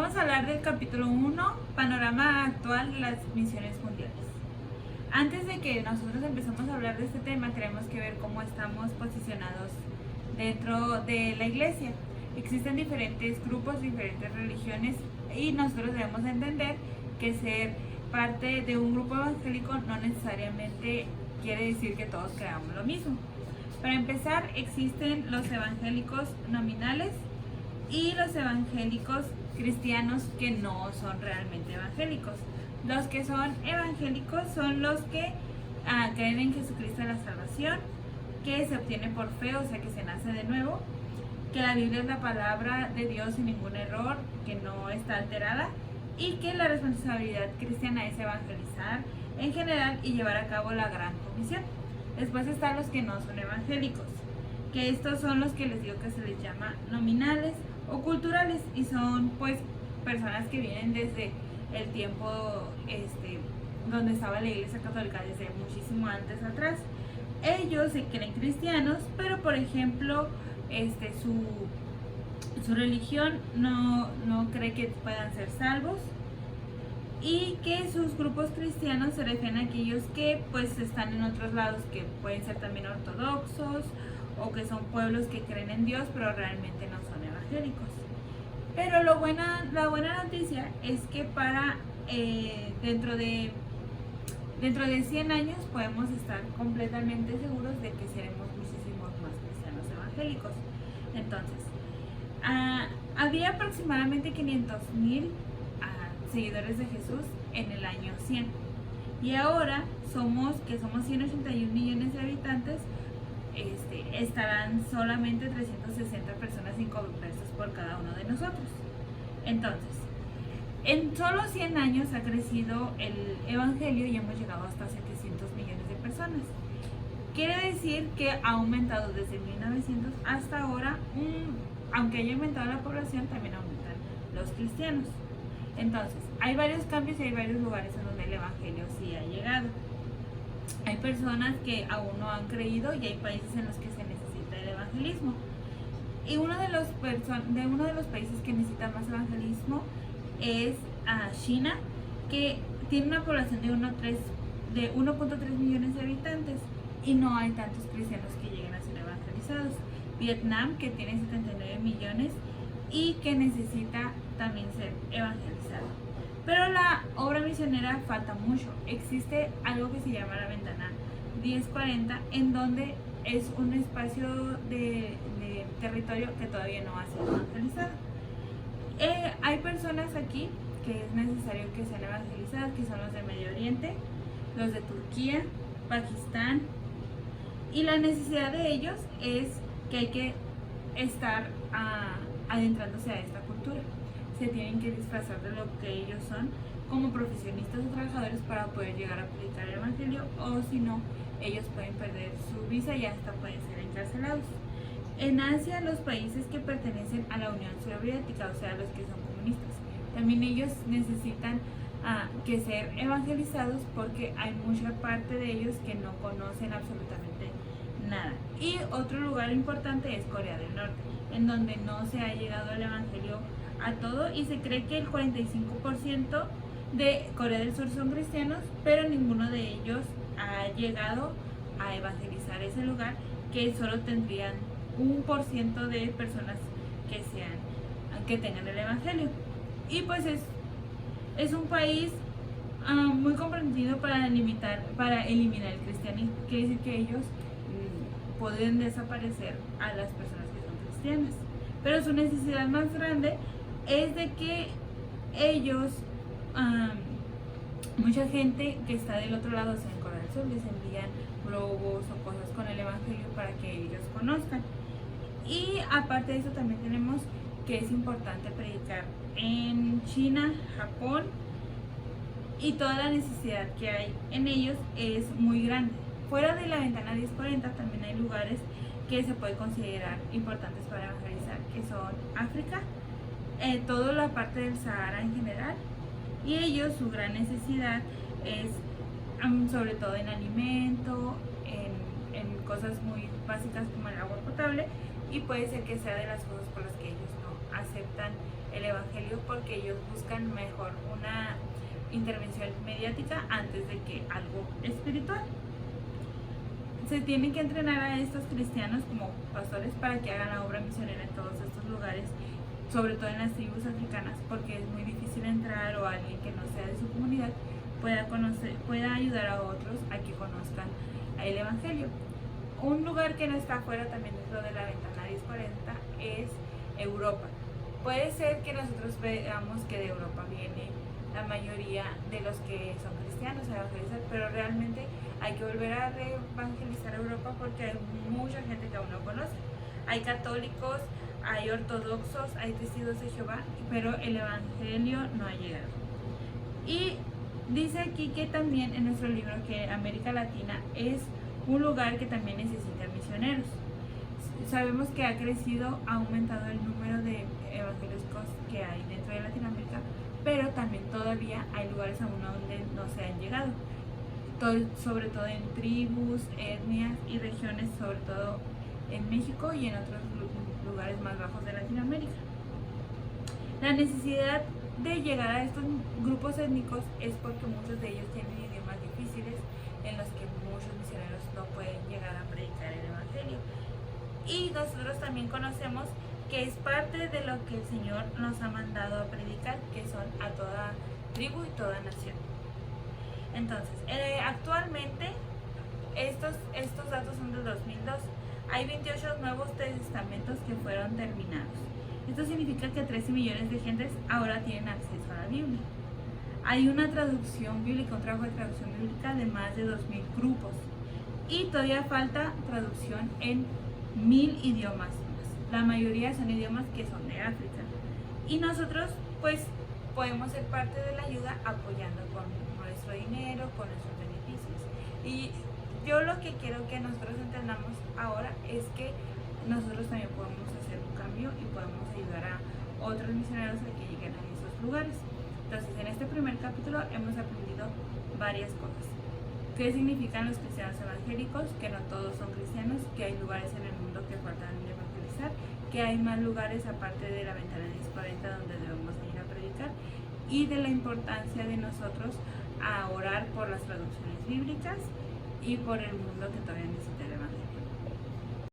Vamos a hablar del capítulo 1, panorama actual de las misiones mundiales. Antes de que nosotros empecemos a hablar de este tema, tenemos que ver cómo estamos posicionados dentro de la iglesia. Existen diferentes grupos, diferentes religiones y nosotros debemos entender que ser parte de un grupo evangélico no necesariamente quiere decir que todos creamos lo mismo. Para empezar, existen los evangélicos nominales y los evangélicos cristianos que no son realmente evangélicos. Los que son evangélicos son los que creen en Jesucristo la salvación, que se obtiene por fe, o sea que se nace de nuevo, que la Biblia es la palabra de Dios sin ningún error, que no está alterada, y que la responsabilidad cristiana es evangelizar en general y llevar a cabo la gran comisión. Después están los que no son evangélicos, que estos son los que les digo que se les llama nominales o culturales, y son pues personas que vienen desde el tiempo donde estaba la Iglesia Católica, desde muchísimo antes atrás. Ellos se creen cristianos, pero por ejemplo su religión no cree que puedan ser salvos, y que sus grupos cristianos se refieren a aquellos que pues están en otros lados, que pueden ser también ortodoxos o que son pueblos que creen en Dios pero realmente no son evangélicos. Pero la buena noticia es que para dentro de 100 años podemos estar completamente seguros de que seremos muchísimos más cristianos evangélicos. Entonces, había aproximadamente 500,000 seguidores de Jesús en el año 100, y ahora somos 181 millones de habitantes. Estarán solamente 360 personas inconversas por cada uno de nosotros. Entonces, en solo 100 años ha crecido el evangelio y hemos llegado hasta 700 millones de personas. Quiere decir que ha aumentado desde 1900 hasta ahora. Aunque haya aumentado la población, también aumentan los cristianos. Entonces, hay varios cambios y hay varios lugares en donde el evangelio sí ha llegado. Hay personas que aún no han creído y hay países en los que se necesita el evangelismo. Y uno de los países que necesita más evangelismo es China, que tiene una población de 1.3 millones de habitantes y no hay tantos cristianos que lleguen a ser evangelizados. Vietnam, que tiene 79 millones y que necesita también ser evangelizado. Pero la obra misionera falta mucho. Existe algo que se llama la ventana 1040, en donde es un espacio de territorio que todavía no ha sido evangelizado. Hay personas aquí que es necesario que sean evangelizadas, que son los de Medio Oriente, los de Turquía, Pakistán, y la necesidad de ellos es que hay que estar adentrándose a esta cultura. Se tienen que disfrazar de lo que ellos son como profesionistas o trabajadores para poder llegar a predicar el evangelio, o si no, ellos pueden perder su visa y hasta pueden ser encarcelados. En Asia, los países que pertenecen a la Unión Soviética, o sea, los que son comunistas, también ellos necesitan que ser evangelizados, porque hay mucha parte de ellos que no conocen absolutamente nada. Y otro lugar importante es Corea del Norte, en donde no se ha llegado el evangelio a todo, y se cree que el 45% de Corea del Sur son cristianos, pero ninguno de ellos ha llegado a evangelizar ese lugar, que solo tendrían 1% de personas que tengan el evangelio. Y pues es un país muy comprendido para eliminar el cristianismo. Quiere decir que ellos pueden desaparecer a las personas que son cristianas, pero su necesidad más grande es de que ellos, mucha gente que está del otro lado, o sea, en Corea del Sur, les envían globos o cosas con el evangelio para que ellos conozcan. Y aparte de eso, también tenemos que es importante predicar en China, Japón, y toda la necesidad que hay en ellos es muy grande. Fuera de la ventana 1040 también hay lugares que se puede considerar importantes para evangelizar, que son África, toda la parte del Sahara en general, y ellos, su gran necesidad es sobre todo en alimento, en cosas muy básicas como el agua potable, y puede ser que sea de las cosas por las que ellos no aceptan el evangelio porque ellos buscan mejor una intervención mediática antes de que algo espiritual. Se tienen que entrenar a estos cristianos como pastores para que hagan la obra misionera en todos estos lugares, sobre todo en las tribus africanas, porque es muy difícil entrar o alguien que no sea de su comunidad pueda ayudar a otros a que conozcan el evangelio. Un lugar que no está fuera también dentro de la ventana 1040 es Europa. Puede ser que nosotros veamos que de Europa viene la mayoría de los que son cristianos a evangelizar, pero realmente hay que volver a evangelizar Europa porque hay mucha gente que aún no conoce. Hay católicos, hay ortodoxos, hay testigos de Jehová, pero el evangelio no ha llegado. Y dice aquí que también en nuestro libro que América Latina es un lugar que también necesita misioneros. Sabemos que ha aumentado el número de evangélicos que hay dentro de Latinoamérica, pero también todavía hay lugares aún donde no se han llegado, sobre todo en tribus, etnias y regiones, sobre todo en México y en otros lugares más bajos de Latinoamérica. La necesidad de llegar a estos grupos étnicos es porque muchos de ellos tienen idiomas difíciles en los que muchos misioneros no pueden llegar a predicar el evangelio. Y nosotros también conocemos que es parte de lo que el Señor nos ha mandado a predicar, que son a toda tribu y toda nación. Entonces, actualmente estos datos son del 2002. Hay 28 nuevos testamentos que fueron terminados. Esto significa que 13 millones de gentes ahora tienen acceso a la Biblia. Hay una traducción bíblica, un trabajo de traducción bíblica de más de 2000 grupos. Y todavía falta traducción en 1000 idiomas. La mayoría son idiomas que son de África. Y nosotros, pues, podemos ser parte de la ayuda apoyando con nuestro dinero, con nuestros beneficios. Y yo lo que quiero que nosotros entendamos ahora es que nosotros también podemos hacer un cambio y podemos ayudar a otros misioneros a que lleguen a esos lugares. Entonces, en este primer capítulo hemos aprendido varias cosas. ¿Qué significan los cristianos evangélicos? Que no todos son cristianos, que hay lugares en el mundo que faltan de evangelizar, que hay más lugares aparte de la ventana 1040 donde debemos ir a predicar, y de la importancia de nosotros a orar por las traducciones bíblicas y por el mundo que todavía necesita el evangelio.